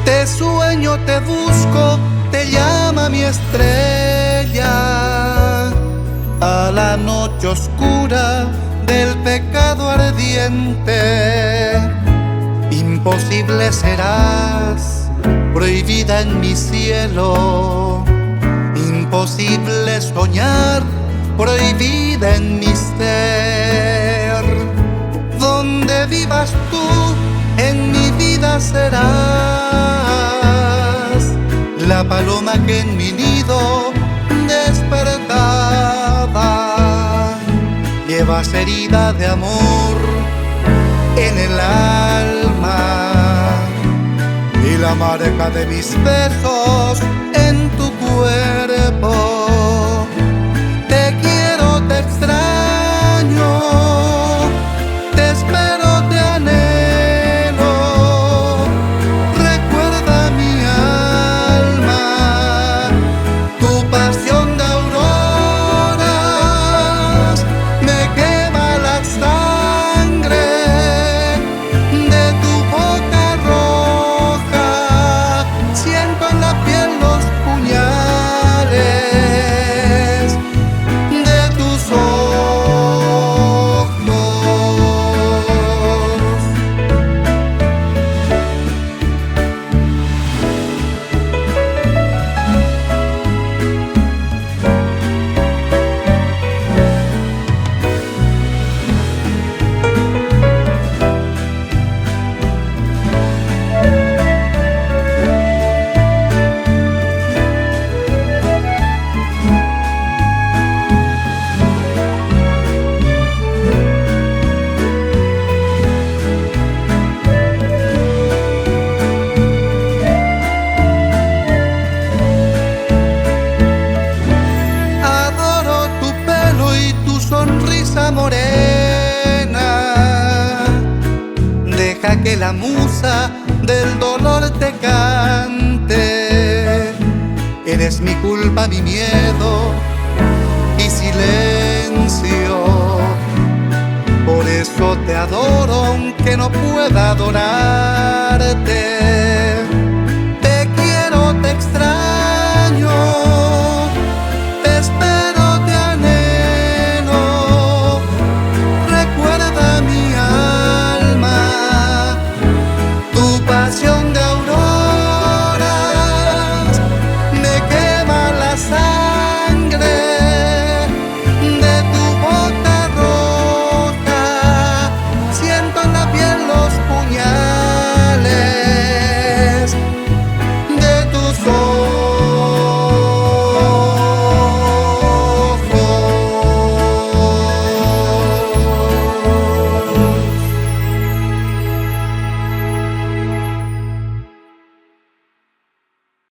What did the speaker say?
Te sueño, te busco, te llama mi estrella a la noche oscura del pecado ardiente. Imposible serás, prohibida en mi cielo. Imposible soñar, prohibida en mi ser. Donde vivas tú, en mi vida serás la paloma que en mi nido despertaba. Llevas herida de amor en el alma y la marca de mis besos en tu cuerpo. Te quiero, te extraño, te espero, te anhelo. Recuerda mi alma, tu pasión de auroras me quema la sangre de tu boca roja. Siento en la piel los puñales de tus ojos. Sonrisa morena, deja que la musa del dolor te cante. Eres mi culpa, mi miedo y silencio. Por eso te adoro aunque no pueda adorarte.